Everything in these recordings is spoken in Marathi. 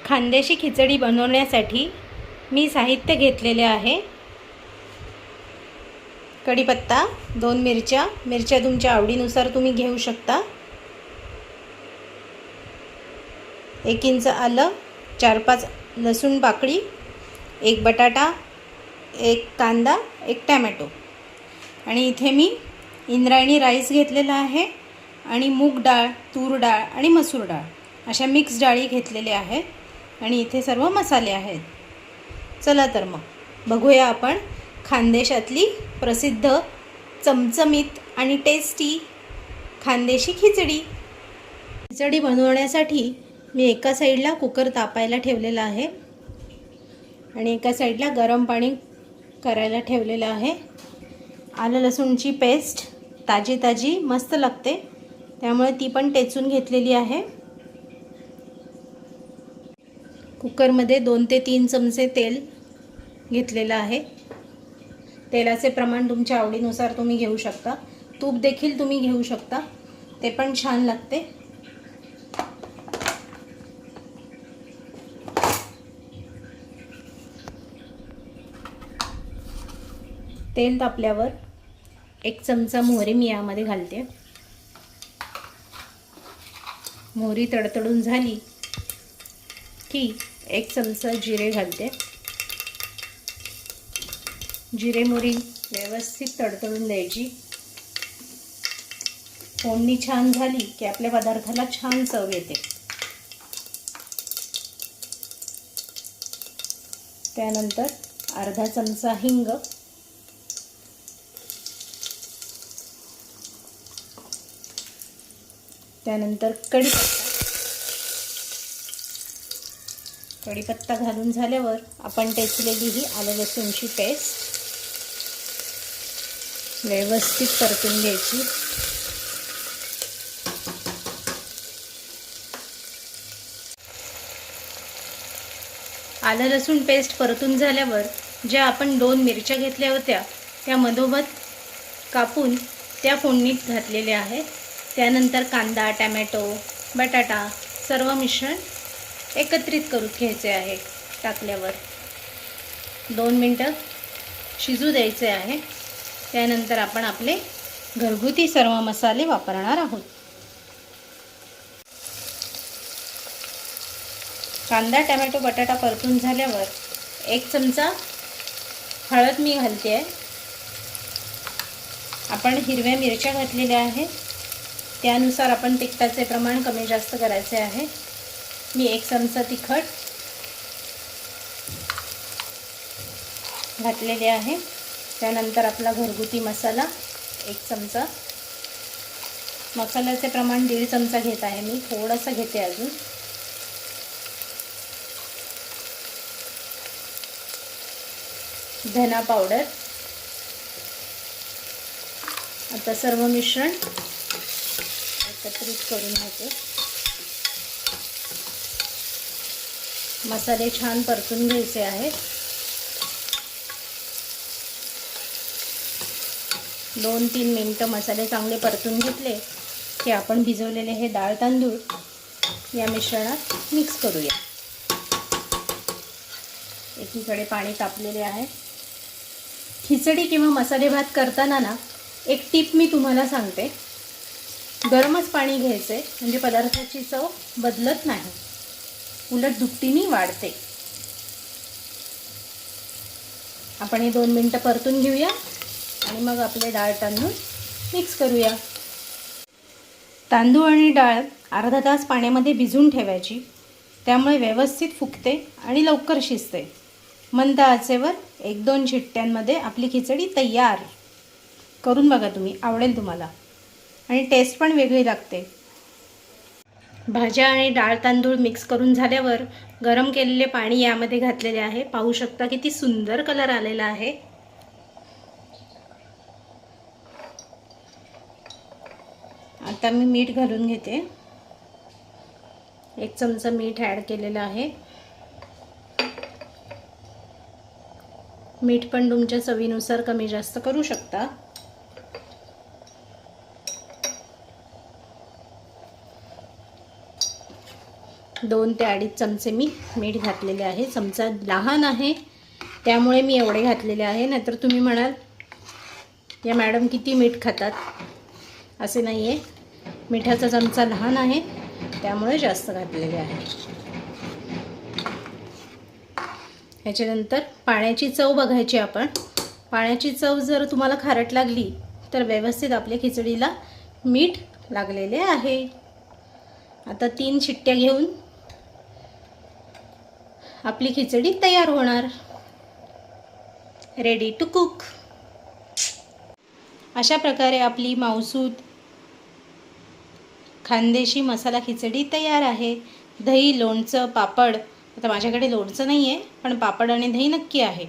खानदेशी खिचडी बनवण्यासाठी मी साहित्य घेतलेले आहे. कढीपत्ता, 2 मिरच्या तुमच्या आवडीनुसार तुम्ही घेऊ शकता. 1 इंच आलं, 4-5 लसूण पाकळी, 1 बटाटा, 1 कांदा, 1 टोमॅटो. आणि इथे मी इंद्रायणी राईस घेतलेला आहे आणि मूग डाळ, तूर डाळ आणि मसूर डाळ अशा मिक्स डाळी घेतलेल्या आहेत. आणि इथे सर्व मसाले आहेत. चला तर मग बघूया आपण खानदेशातली प्रसिद्ध चमचमीत आणि टेस्टी खानदेशी खिचडी. खिचडी बनवण्यासाठी मी एका साईडला कुकर तापायला ठेवलेला आहे आणि एका साईडला गरम पाणी करायला ठेवलेलं आहे. आलं लसूणची पेस्ट ताजी मस्त लागते, त्यामुळे ती पण टेचून घेतलेली आहे. कुकरमध्ये 2 ते 3 चमचे तेल घेतलेलं आहे. तेलाचे प्रमाण तुमच्या आवडीनुसार तुम्ही घेऊ शकता. तूप देखील तुम्ही घेऊ शकता, ते पण छान लागते. तेल तापल्यावर 1 चमचा मोहरी मी यामध्ये घालते. मोहरी तडतडून झाली की 1 चमचा जिरे घालते. जिरे मोहरी व्यवस्थित तडतडून द्यायची. फोडणी छान झाली की आपल्या पदार्थाला छान चव येते. त्यानंतर अर्धा चमचा हिंग, त्यानंतर कढीपत्ता घालून झाल्यावर आपण टेचलेली ही आलं लसूणची पेस्ट व्यवस्थित परतून घ्यायची. आलं लसूण पेस्ट परतून झाल्यावर ज्या आपण 2 मिरच्या घेतल्या होत्या त्या मधोमध कापून त्या फोडणीत घातलेल्या आहेत. त्यानंतर कांदा, टोमॅटो, बटाटा सर्व मिश्रण एकत्रित करून घ्यायचे आहे. टाकल्यावर 2 मिनिटं शिजू द्यायचे आहे. त्यानंतर आपण आपले घरगुती सर्व मसाले वापरणार आहोत. कांदा, टोमॅटो, बटाटा परतून झाल्यावर 1 चमचा हळद मी घालते आहे. आपण हिरव्या मिरच्या घातलेल्या आहेत, त्यानुसार आपण तिखटाचे प्रमाण कमी जास्त करायचे आहे. मी 1 चमचा तिखट घातलेले आहे. त्यानंतर आपला घरगुती मसाला 1 चमचा. मसाल्याचे प्रमाण 1.5 चमचा घेत आहे मी, थोडंसं घेते अजून. धना पावडर. आता सर्व मिश्रण एकत्रित करून घ्यायचे. मसाले छान परतून घ्यायचे आहेत. 2-3 मिनिटं मसाले चांगले परतून घेतले की आपण भिजवलेले हे डाळ तांदूळ या मिश्रणात मिक्स करूया. एकीकडे पाणी तापलेले आहे. खिचडी किंवा मसाले भात करताना ना एक टिप मी तुम्हाला सांगते. गरमच पाणी घ्यायचे, म्हणजे पदार्थाची चव बदलत नाही, उलट दुपटीने वाढते. आपण हे 2 मिनिटं परतून घेऊया आणि मग आपले डाळ तांदूळ मिक्स करूया. तांदूळ आणि डाळ अर्धा तास पाण्यामध्ये भिजवून ठेवायची, त्यामुळे व्यवस्थित फुगते आणि लवकर शिजते. मंद आचेवर 1-2 शिट्ट्यांमध्ये आपली खिचडी तयार. करून बघा तुम्ही, आवडेल तुम्हाला आणि टेस्ट पण वेगळी लागते. भाज्या आणि डाळ तांदूळ मिक्स करून झाल्यावर गरम केलेले पाणी यामध्ये घातलेले आहे. पाहू शकता किती सुंदर कलर आलेला आहे. आता मी मीठ घालून घेते. 1 चमचा मीठ ॲड केलेलं आहे. मीठ पण तुमच्या चवीनुसार कमी जास्त करू शकता. 2 ते 2.5 चमचे मी मीठ घातलेले आहे. चमचा लहान आहे त्यामुळे मी एवढे घातलेले आहे. नाहीतर तुम्ही म्हणाल या मॅडम किती मीठ खातात, असे नाही आहे. मिठाचा चमचा लहान आहे त्यामुळे जास्त घातलेले आहे. ह्याच्यानंतर पाण्याची चव बघायची आपण. पाण्याची चव जर तुम्हाला खारट लागली तर व्यवस्थित आपल्या खिचडीला मीठ लागलेले आहे. आता 3 शिट्ट्या घेऊन आपली खिचडी तयार होणार. Ready to cook. अशा प्रकारे आपली मऊसूद खानदेशी मसाला खिचडी तयार आहे. दही, लोणचं, पापड. आता माझ्याकडे लोणचं नाही आहे, पण पापड आणि दही नक्की आहे.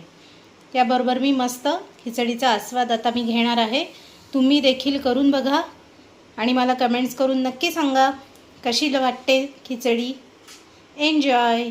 त्याबरोबर मी मस्त खिचडीचा आस्वाद आता मी घेणार आहे. तुम्ही देखील करून बघा आणि मला कमेंट्स करून नक्की सांगा कशी वाटते खिचडी. एन्जॉय.